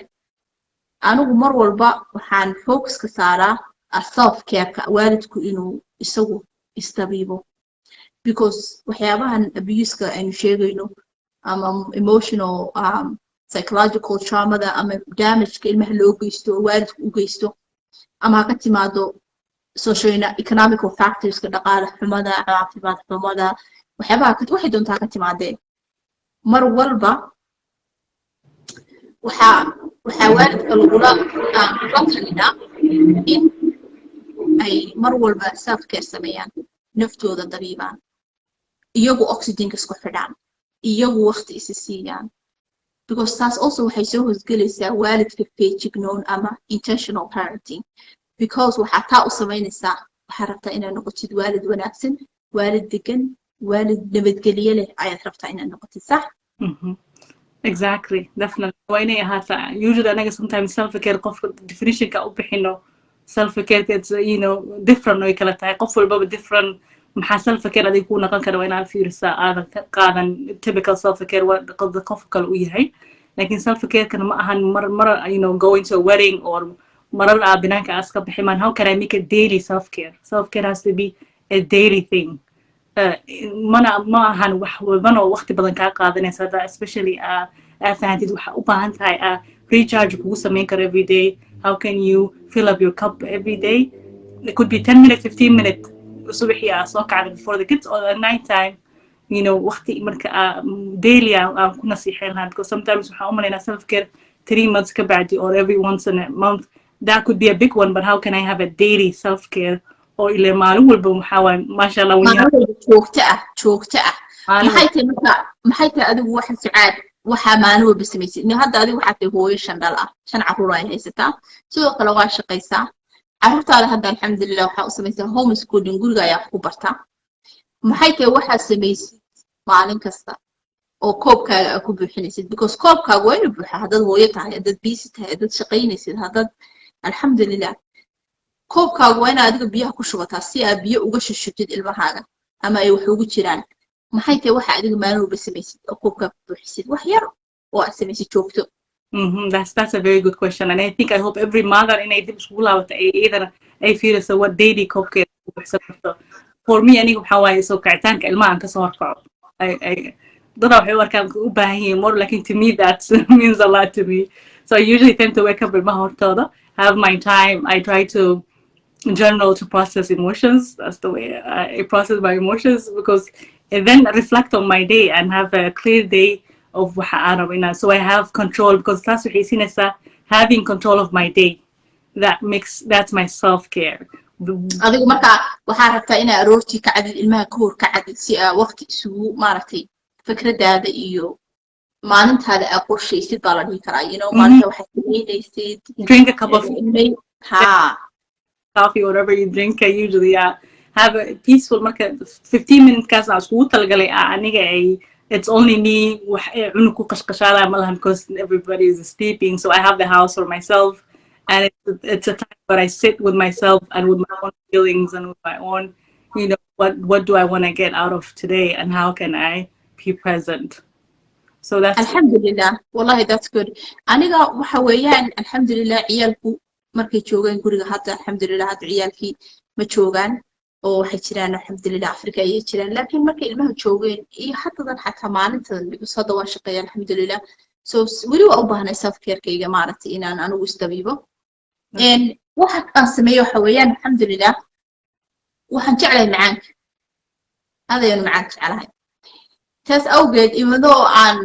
anigu mar walba waxaan focuska saaraa self care-ka waalidku inuu isagu istabiibo because waxyaabahan abuse-ka aynu sheegayno ama emotional psychological traumada ama damage-ka ilmaha loo geysto waalidku u geysto ama ka timaado socio-economical factors-ka dhaqaale xumada caafimaad xumada waxay doontaa ka timaadeen mar walba waxaa waalidka lagula talinaa in ay mar walba self care sameeyaan naftooda dabiibaan iyagu oxygenka isku xidhaan iyagu waqti isa siiyaan because taas also waxay soo hosgelaysaa waalidka feejignoon ama intentional parenting because waxaa taa u samaynaysaa waxaa rabtaa inaad noqotid waalid wanaagsan waalid degan waalid nabadgelyo leh ayaad rabtaa inaad noqotid sax exactly definitely waa inay ahaataa usually anaga sometimes self care qofka definitionka u bixino self care it's different way kala tahay qof walbaba different maxaa self care adiga ku noqon kara waa inaad fiirisaa aadan ka qaadan typical self care waa qof kale u yahay laakiin self care kana ma ahan mar going to a wedding or marar aad binaanka aas ka bixi man how can I make a daily self care has to be a daily thing ma ahan wax walbana oo waqti badan kaa qaadanaysa hadda especially fahantid waxa u baahan tahay recharge kugu samayn karo every day how can you fill up your cup every day it could be 10 minutes 15 minutes subaxii soo kacda before the kids or at night time waqti marka daily ku nasiixeen lahaa because sometimes waxaan u malaynaa self care 3 months ka bacdi or every once in a month that could be a big one but how can I have a daily self care oo ile maalin walba waxa waay masha Allah joogta ah maxay tahay adigu waxa sucaad waxa maalin walba sameeyay hadda adigu waxa tahay hooyo 5 dhal ah 5 caruur ay haysataa sidoo kale waa shaqaysaa caruurtaada hadda alxamdulillah waxa u sameeyay homeschooling guriga ayaa ku bartaa maxay tahay waxa sameeyay maalin kasta oo koobkaaga ku buuxinaysid because koobkaaga waa inuu buuxaa haddaad hooyo tahay haddaad busy tahay haddaad shaqaynaysid haddaad alxamdulillah koobkaaga waa inaad adiga biyaha ku shubataa si aad biyo uga shushutid ilmahaaga ama ay wax ugu jiraan maxay tahay waxa adiga maalin walba samaysid oo koobkaaga buuxisid wax yar oo aad samaysid joogto That's a very good question and I think I hope every mother in a dib isku laabata ay feel so what daily cook for me aniga waxa waaye soo kacitaanka ilmaha aan kasoo horkaco dada waxay u arkaan u baahan yihiin more like to me that means a lot to me so I usually tend to wake up ilmaha hortooda have my time I try to journal to process emotions that's the way I process my emotions because and then reflect on my day and have a clear day of waxa aan rabaa so I have control because taas waxay siinaysaa having control of my day that's my self-care adigu marka waxaa rabtaa inaa aroortii ka cadid ilmaha ka hor ka cadid si aa waqti isugu maaragtay fikradaada iyo maalintaada aa qorshaysid baa la dhihi karaa maalinta waxaad sameynaysid drink a cup of ha coffee whatever you drink I usually have a peaceful marka 15 minutes kaas aan iskugu talagalay aniga it's only me cunug ku qashqashaada malahan because everybody is sleeping so I have the house for myself and it's a time where I sit with myself and with my own feelings and with my own what do I want to get out of today and how can I be present so that's alhamdulillah wallahi that's good aniga waxa weeyaan alhamdulillah ciyalku markay joogan guriga hadda alhamdulillah hadda ciyalkii ma joogan oo waxay jiraan alhamdulillah Afrika ay jiraan laakiin markay ilmaha joogeen iyo hadadan xataa maalintan bisada waa shaqeeya alhamdulillah so wali waa u baahnay self care-kayga maaragtay inaan anigu istabiibo waxa aan sameeyo waxa weeyaan alhamdulillah waxaan jeclahay macaanka adaynu macaan jeclahay taas awgeed imadoo aan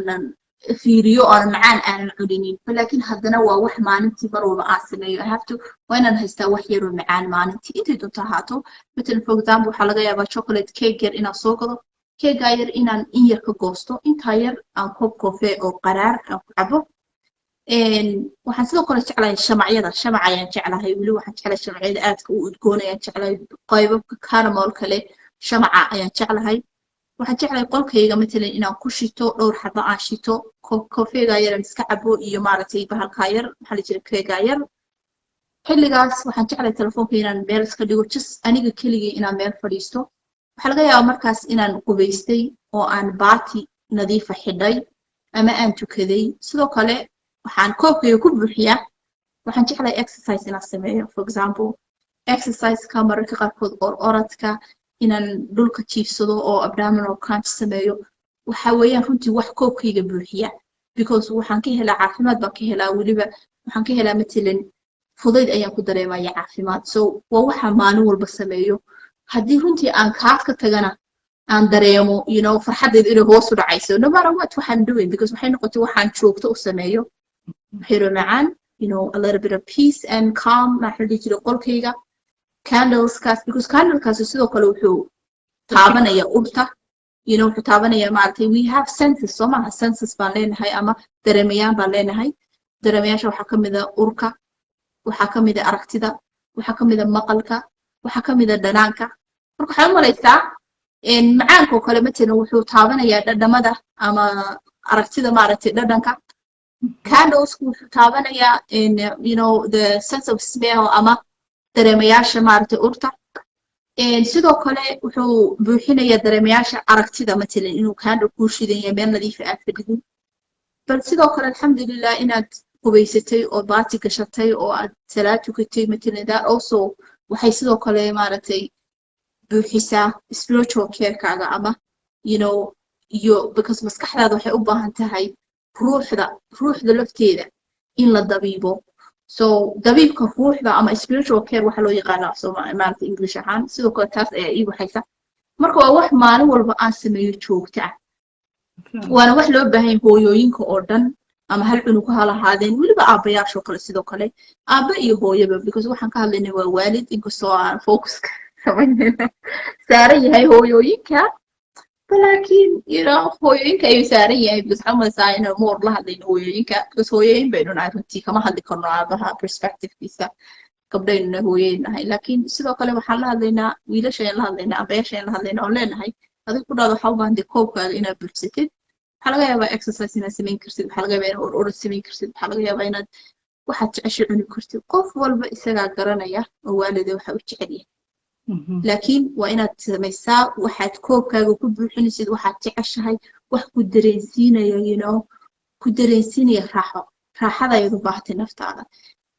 fiiriyo aan macaan aanan cuninin laakiin haddana waa wax maalintii mar walba aan sameeyo I have to waa inaan haystaa wax yar oo macaan maalintii intay doonto ahaato مثلا for example waxaa laga yaabaa chocolate cake yar inaan soo gado cake yar inaan in yar ka goosto intaa yar aan koob koofe oo qaraar aan ku cabo waxaan sidoo kale jeclahay shamac ayaan jeclahay weli waxaan jeclahay shamacyada aadka u udgoon ayaan jeclahay qaybabka caramel kale shamaca ayaan jeclahay waxaan jeclahay qolkayga matalan inaan ku shito dhowr xabo aan shito koofeega yar aan iska cabo iyo maaragtay bahalka yar maxaa la jira keega yar xilligaas waxaan jeclahay telefoonka inaan meel iska dhigo just aniga keligay inaan meel fadhiisto waxaa laga yaabaa markaas inaan qubaystay oo aan baati nadiifa xidhay ama aan tukaday sidoo kale waxaan koobkayga ku buuxiyaa waxaan jeclahay exercise inaan sameeyo for example exercise-ka mararka qaarkood orodka inaan dhulka jiifsado oo abdominal crunch sameeyo waxa weeyaan runtii wax koobkayga buuxiya because waxaan ka helaa caafimaad baan ka helaa weliba waxaan ka helaa matalan fudayd ayaan ku dareemaya caafimaad so waa waxa maalin walba sameeyo haddii runtii aan kaas ka tagana aan dareemo farxaddeeda inay hoos u dhacayso no matter what waxaan doing because waxay noqotay waxaan joogto u sameeyo xiro macaan a little bit of peace and calm maxaa dhihi jiray qolkayga candleskaas because candlekaas sidoo kale wuxuu taabanaya urta wuxuu taabanaya maaragtay we have senses soo maaha senses baan leenahay ama dareemayaan baan leenahay dareemayaasha waxaa ka mid a urka waxaa ka mid a aragtida waxaa ka mid a maqalka waxaa ka mid a dhanaanka marka waxaad u malaysaa macaanka oo kale matalan wuxuu taabanayaa dhadhamada ama aragtida maaragtay dhadhanka candlesku wuxuu taabanayaa the sense of smell ama dareemayaasha maaragtay urta sidoo kale wuxuu buuxinayaa dareemayaasha aragtida matalan inuu candle kuu shidan yahay meel nadiifa aad fadhidin bal sidoo kale alxamdulilah inaad qubaysatay oo baati gashatay oo aad salaad tukatay matalan that also waxay sidoo kale maaragtay buuxisaa spiritual care-kaaga ama iyo because maskaxdaada waxay u baahan tahay ruuxda lafteeda in la dabiibo so dabiibka ruuxda ama spiritual care waxa loo yaqaanaa Soomaaliya English ahaan sidoo kale taas ayaa ii waxaysa marka waa wax maalin walba aan sameeyo joogto ah waana wax loo baahan hooyooyinka oo dhan ama hal cunug ha lahaadeen weliba aabayaasha kale sidoo kale aaba iyo hooyaba because waxaan ka hadlaynay waa waalid inkastoo aan focuska sameynayna saaran yahay hooyooyinka laakiin hooyooyinka ayuu saaran yahay because waxaan malaysaa inaan moor la hadlayno hooyooyinka because hooyooyin baynu nahay runtii kama hadli karno aabaha perspectivekiisa gabdhaynuna hooyooyin nahay laakiin sidoo kale waxaan la hadlaynaa wiilashayaan la hadlaynaa abayaashayaan la hadlaynaa oon leenahay adig ku dhahdo waxaa u baahan dee koobkaada inaad buuxsatid waxaa laga yaabaa exercise inaad samayn kartid waxaa laga yaabaa inaad orod samayn kartid waxaa laga yaabaa inaad waxaad jeceshay cuni kartid qof walba isagaa garanaya oo waalida waxa u jecel yahay laakiin waa inaad samaysaa waxaad koobkaaga ku buuxinaysid waxaad jeceshahay wax ku dareensiinaya ku dareensiinaya raaxada ayaad u baahatay naftaada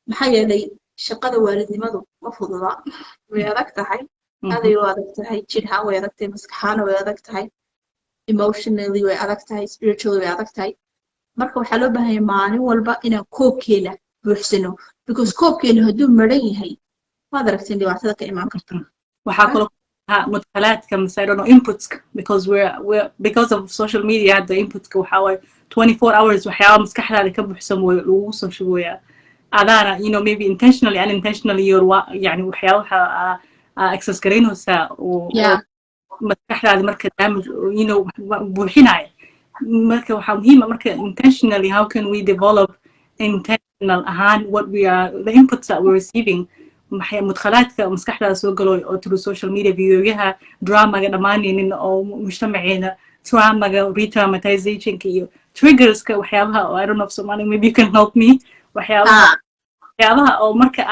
maxaa yeelay shaqada waalidnimadu ma fududa way adag tahay aday u adag tahay jidhaan way adag tahay maskaxaana way adag tahay emotionally way adag tahay spiritually way adag tahay marka waxaa loo baahan yahay maalin walba inaan koobkeena buuxsano because koobkeena hadduu maran yahay waad aragteen dhibaatada ka imaan karta waxaa kaloo mudkhalaadka mise I don't know inputska because because of social media the inputska waxaa waaye 24 hours waxyaaba maskaxdaada ka buuxsan way lagu soo shubooyaa adaana maybe intentionally unintentionally yani waxyaabaha access garaynaysaa oo maskaxdaada marka damage buuxinaya marka waxaa muhiima marka intentionally how can we develop intentional ahaan what we are the inputs that we're receiving mudkhalaadka maskaxdaada soo galo oo through social media videoyaha dramaga dhammaanaynin oo mujtamaceena traumaga retraumatizationka iyo triggerska waxyaabaha oo I don't know if Somali maybe you can help me waxyaabaha oo marka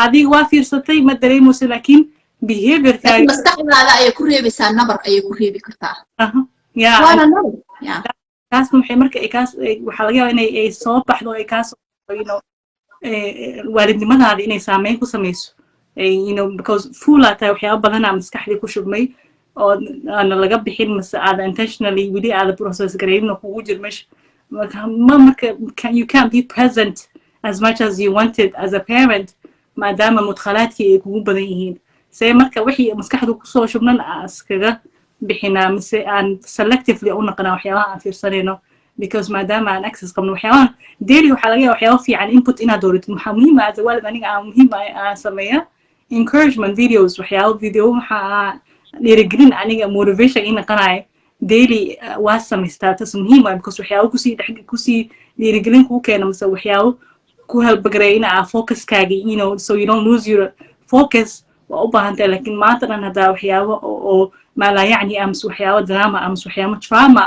adiga waa fiirsatay ma dareemayso laakiin behaviorkaaga maskaxdaada ayay ku reebaysaa nabar ayay ku reebi kartaa waana nabar taas maxay marka waxaa laga yaabaa inay soo baxdo ay kaas waalidnimadaada inay saameyn ku samayso because fuulaa tahay waxyaaba badanaa maskaxdii ku shubmay oo aana laga bixin mase aada intentionally weli aada process garaynin oo kugu jir meesha marka you can't be present as much as you wanted as a parent maadaama mudkhalaadkii ay kugu badan yihiin see marka wixii maskaxdu kusoo shubnan iskaga bixinaa mise aan selectively u naqanaa waxyaabaha aan fiirsanayno because maadaama aan access qabno waxyaabahan daily waxaa laga yaaba waxyaaba fiican input inaad dooratid waxaa muhiima as a waalid aniga aan muhiim aan sameeya encouragement videos waxyaaba video waxaa dhiirigelin aniga motivation ii naqanayo daily waa samaystaa tas muhiim ah because waxyaaba kusii dhiirigelin kuu keena mise waxyaaba ku helbagareeya ina focuskaaga so you don't lose your focus waa u baahan tahay laakiin maanta dhan haddaa waxyaaba oo maalayacni amase waxyaaba drama amase waxyaaba trauma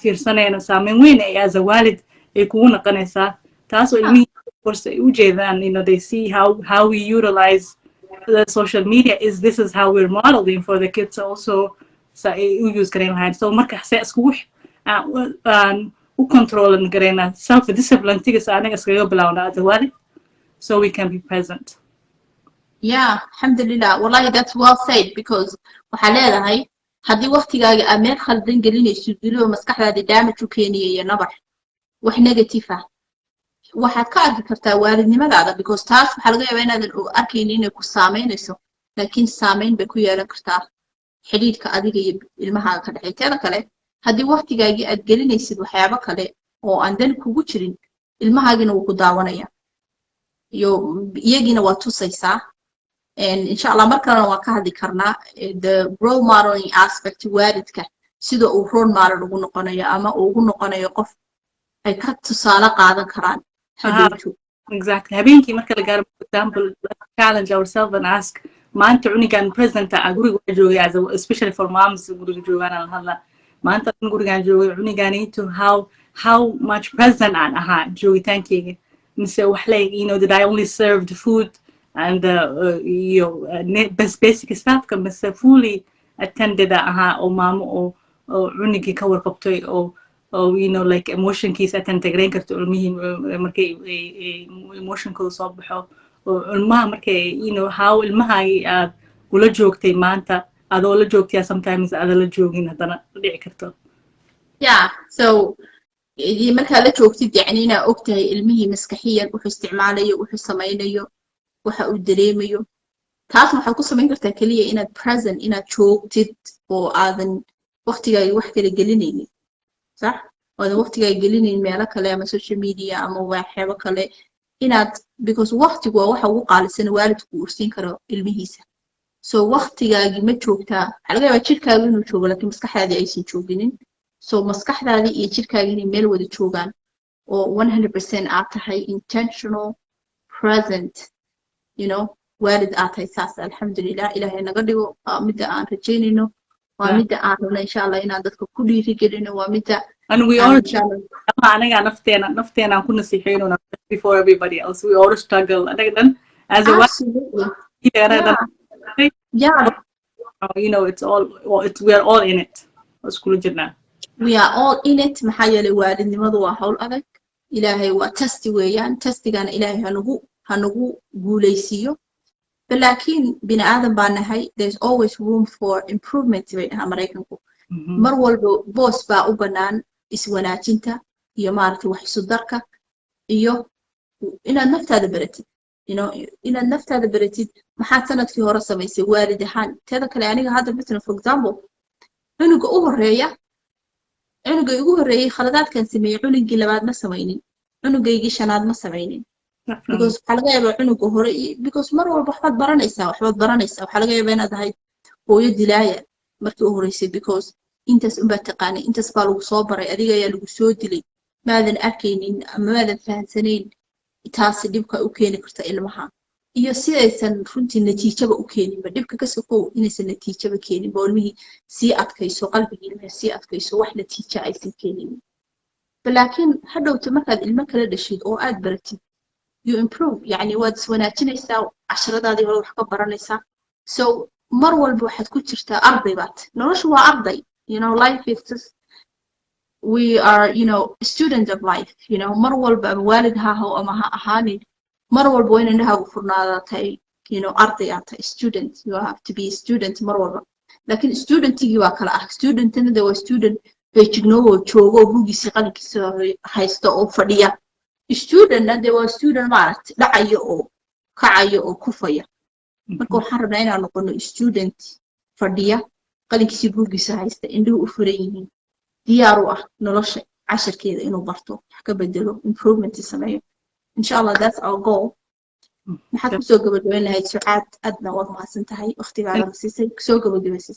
fiirsanayna saameyn weyn ay as a waalid ay kugu naqanaysaa taas oo ilmihii course ay u jeedaan they see how we utilize the social media this is how we're modeling for the kids also so ay u use garayn lahayn so marka se iskugu u controlan garaynaa self discipline tigas anaga iskaga bilaawna as a waalid so we can be present alxamdulillah wallahi that's well said because waxaa leedahay haddii waqtigaaga aad meel khaldan gelinayso dilo maskaxdaada damage u keenaya iyo nabar wax negative ah waxaad ka arki kartaa waalidnimadaada because taas waxaa laga yaabaa inaadan arkaynin inay ku saameynayso laakiin saameyn bay ku yeelan kartaa xidhiidhka adiga iyo ilmahaaga ka dhexay teeda kale haddii waqtigaagii aad gelinaysid waxyaabo kale oo aan dan kugu jirin ilmahaagina wuu ku daawanaya iyo iyagiina waa tusaysaa insha allah markalena waan ka hadli karnaa the role modeling aspect waalidka sida uu role model ugu noqonayo ama uu ugu noqonayo qof ay ka tusaale qaadan karaan exactly habeenkii marka la gaaro for example challenge ourselves and ask maanta cunigan present guriga waa joogay especially for moms guriga joogaan aan hadla maanta gurigan joogay cuniganito how much present aan ahaa joogitaankeyga mise wax like did I only serve the food and basic stuff mise fully attended ahaa oo maamo oo cunigii ka warqabtay oo like emotionkiisa aad integrayn karto ilmihii markay emotionkooda soo baxo oo ilmaha markay how ilmahaagii aad ula joogtay maanta adoo la joogtaya sometimes aada la joogin haddana dhici karto so markaa la joogtid yani inaa ogtahay ilmihii maskaxiyan wuxuu isticmaalayo wuxuu samaynayo waxa uu dareemayo taasna waxaad ku samayn kartaa keliya inaad present inaad joogtid oo aadan waqtigaaga wax kala gelinaynin sax oodan waqtigaaga gelinaynin meelo kale ama social media ama waxyaabo kale inaad because waqtigu waa waxa ugu qaalisan waalidku uu siin karo ilmihiisa so waqtigaagii ma joogtaa waxaa laga yaabaa jirkaaga inuu joogo laakiin maskaxdaadii aysan jooginin so maskaxdaadii iyo jirkaaga inay meel wada joogaan oo 100% aad tahay intentional present waalid aad tahay saas alxamdulillah ilaahay naga dhigo midda aan rajaynayno waa midda aan rabno insha allah inaan dadka ku dhiirigelino waa midda anaga nafteena ku nasiixeynona before everybody else we all struggle anaga dhan as a we are all in it iskula jirnaa we are all in it maxaa yeelay waalidnimadu waa hawl adag ilaahay waa testi weeyaan testigana ilaahay hanagu guulaysiiyo لكن بني آدم بانهاي there's always room for improvement بينها مريكنكو mar walba boos baa u banaan iswanaajinta iyo maaragtay wax isu darka iyo inaad naftaada baratid inaad naftaada baratid maxaad sanadkii hore samaysay waalid ahaan teeda kale aniga hadda مثلا for example cunuga igu horreeyay khaladaadkan sameeyay cunugii labaad ma samaynin cunugaygii shanaad ma samaynin because waxaa laga yaabaa cunuga hore because mar walba waxbaad baranaysaa waxaa laga yaabaa inaad ahayd hooyo dilaaya markii u horreysay because intaas unbaa taqaanay intaas baa lagu soo baray adiga ayaa lagu soo dilay maadan arkaynin ama maadan fahansanayn taasi dhibka u keeni karta ilmaha iyo sidaysan runtii natiijaba u keeninba dhibka ka sokow inaysan natiijaba keenin ba ilmihii sii adkayso qalbigii ilmaha sii adkayso wax natiijo aysan keenin laakiin hadhowta markaad ilmo kala dhashid oo aad baratid you improve yani waad iswanaajinaysaa casharadaadii hore wax ka baranaysaa so mar walba waxaad ku jirtaa arday baad noloshu waa arday life is just we are student of life mar walba ama waalid ha ahaw ama ha ahaanin mar walba waa indhahaagu furnaadatay arday aad tahay student you have to be a student mar walba laakiin studentigii waa kala ah studentna de waa student feejignoo joogo buugiisii qalinkiisa haysta oo fadhiya studentna de waa student maaragtay dhacayo oo kacayo oo kufaya marka waxaan rabnaa inaan noqono student fadhiya qalinkiisii buugiisa haysta indhuhu u furan yihiin diyaar u ah nolosha casharkeeda inuu barto wax ka bedelo improvement sameeyo insha Allah that's our goal maxaad kusoo gabagabayn lahayd Sucaad aadna waad mahadsan tahay waqtigaaga siisay kusoo gabagabaysay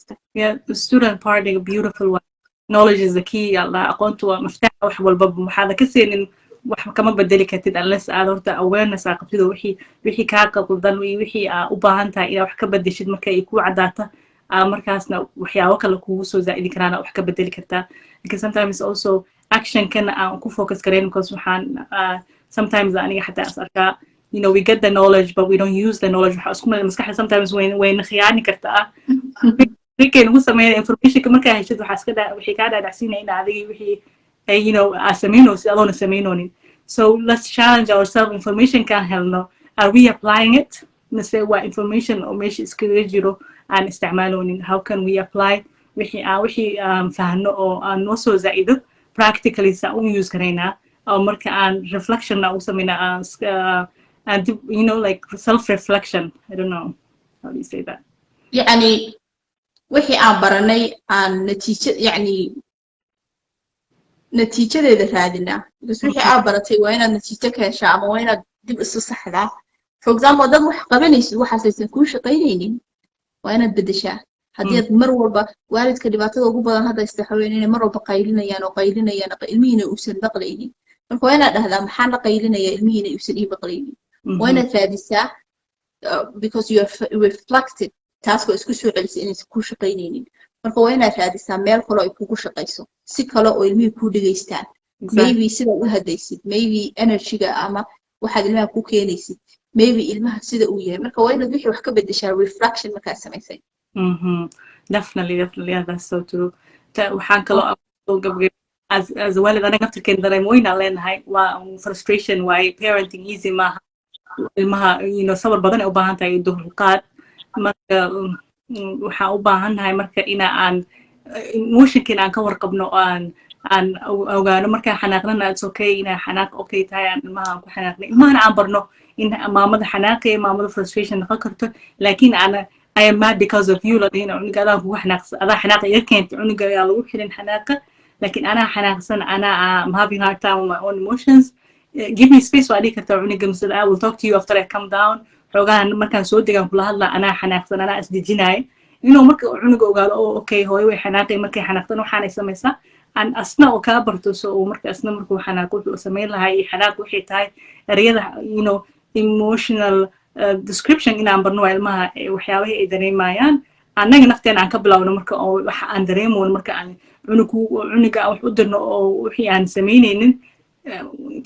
the student part is a beautiful one knowledge is the key Allah aqoontu waa maftax wax walba waxaad ka seenin wax kama bedeli kartid unless aad horta awareness aad qabtid wixii ka qaldan wixii u baahan tahay inaad wax ka bedeshid marka ay ku cadaata markaasna waxyaabo kale kugu soo zaa'idi karaan wax ka bedeli kartaa because sometimes also action can ku focus kareen because waxaan sometimes aniga xataa asarka we get the knowledge but we don't use the knowledge waxa isku maskaxda sometimes way khiyaani kartaa wixii ugu sameeyay information marka heshid waxa iska wixii ka dhaadhacsiinay in adiga wixii asamino si adoona sameeynonin so let's challenge ourselves information can helno are we applying it nase waa information oo meesha iskaga jiro aan isticmaaloonin how can we apply wixii fahno oo aan noo soo zaa'ido practically sa u use karaynaa oo marka aan reflection na u sameynaa and like self reflection I don't know how do you say that يعني wixii aan baranay aan natiijadeeda raadinaa because wixii aad baratay waa inaad natiijo ka heshaa ama waa inaad dib isu saxdaa for example dad wax qabanaysid waxaasaysan kuu shaqaynaynin waa inaad bedeshaa haddii aad mar walba waalidka dhibaatada ugu badan hadda istaxaweenina mar walba qaylinayaan ilmihiina uusan maqlaynin marka waa inaad dhahdaa maxaan la qaylinaya ilmihiina uusan ii maqlaynin waa inaad raadisaa because you are reflected taasoo isku soo celisay inaysan kuu shaqaynaynin marka waa inaad raadisaa meel kale ay kugu shaqayso si kale oo ilmihii kuu dhegaystaan maybe sidaad u hadlaysid maybe energyga ama waxaad ilmaha ku keenaysid maybe ilmaha sida uu yahay marka waa inaad wixii wax ka bedeshaa reflection markaad samaysay definitely yeah, that's so true waxaan kaloo gabagay as well as anaga afterkeen dareemooyinaan leenahay waa frustration waaye parenting easy maaha ilmaha sabar badan ay u baahan tahay dulqaad marka waxaan u baahannahay marka aan emotionkin aan ka warqabno aan ogaano markaan xanaaqnana it's okay inaa xanaaq okay tahay aan ilmaha aan ku xanaaqnay ilmahana aan barno in maamada xanaaqaya maamada frustration noqon karto laakiin I am mad because of you ladina uniga adaa kugu xanaaqsan adaa xanaaqa iga keentay uniga ayaa lagu xirin xanaaqa laakiin anaa xanaaqsan I'm having hard time with my own emotions give me space waa dhihi kartaa uniga masada I will talk to you after I come down xoogaan markaan soo degaan kula hadlaa anaa xanaaqsan anaa isdejinaay marka uniga ogaado okay hooyo way xanaaqay markay xanaaqtan waxaanay samaysaa aan asna oo kaa barto so marka asna markuu xanaaqo wuxuu samayn lahaa iyo xanaaq waxay tahay ereyada emotional description inaan barno waa ilmaha waxyaabaha ay dareemayaan annaga nafteena aan ka bilowno marka oo waxa aan dareemoon marka aan cuniga wax u dirno oo wixii aan samaynaynin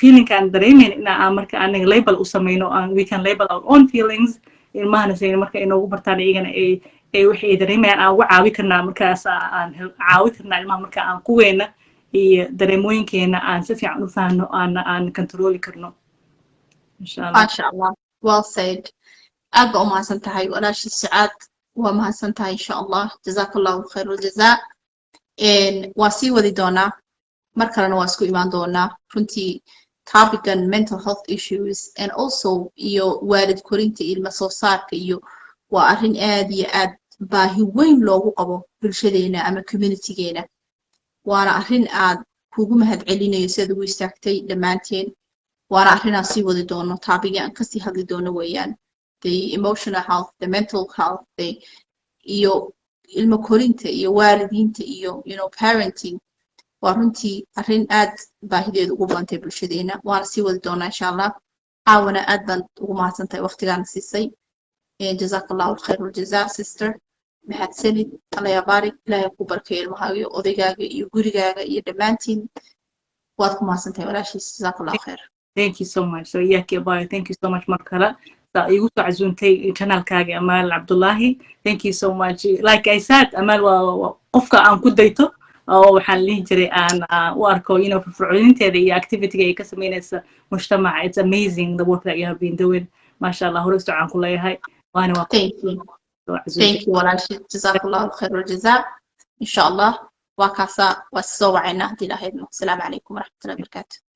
feeling aan dareemaynin inaan marka anaga label u samayno we can label our own feelings ilmahana sayna marka inoogu bartaan iyagana waxay dareemayaan aan uga caawi karnaa markaas aan caawi karnaa ilmaha marka aan kuweena iyo dareemooyinkeena aan si fiican u fahno aan controli karno insha Allah well said أبقى أمها سنتهاي ولا شي سعاد وما سنتهاي إن شاء الله جزاك الله خير الجزاء إن واسي ودي دونا مركلنا واسكو إيمان دونا كنتي topic on mental health issues and also iyo waalid korinta ilma soo saarka iyo waa arrin aad iyo aad baahi weyn loogu qabo bulshadeena ama communitygeena waana arrin aad kugu mahadcelinayo sida ugu istaagtay dhammaanteen waana arrin aan sii wadi doono topic aan kasii hadli doono weeyaan the emotional health the mental health the iyo ilma korinta iyo waalidiinta iyo parenting waa runtii arrin aad baahideedu ugu bantay bulshadeena waana sii wadi doonaa insha allah caawana aad baan ugu mahadsantahay waqtigaana siisay jazaaka allahu alkhayr waljazaa sister mahadsanid alla yaa baarik ilaahay ku barkeeyo ilmahaaga iyo odaygaaga iyo gurigaaga iyo dhammaantiin waad ku mahadsantahay walaashiis jazaaka allahu khayr thank you so much so yaki bye thank you so much markala igu soo casuuntay channelkaaga Amal Abdullahi thank you so much like I said Amal waa qofka aan ku dayto oo waxaan lihi jiray aan u arko firfircooninteeda iyo activity ay ka sameynaysa mujtamaca it's amazing the work that you have been doing masha Allah hore aan ku leeyahay waana waa thank you walaashi jazakallahu khayr waljazaa insha Allah waa kaasa waa soo wacayna hadii lahaydna assalamu alaykum warahmatullahi wabarakatuh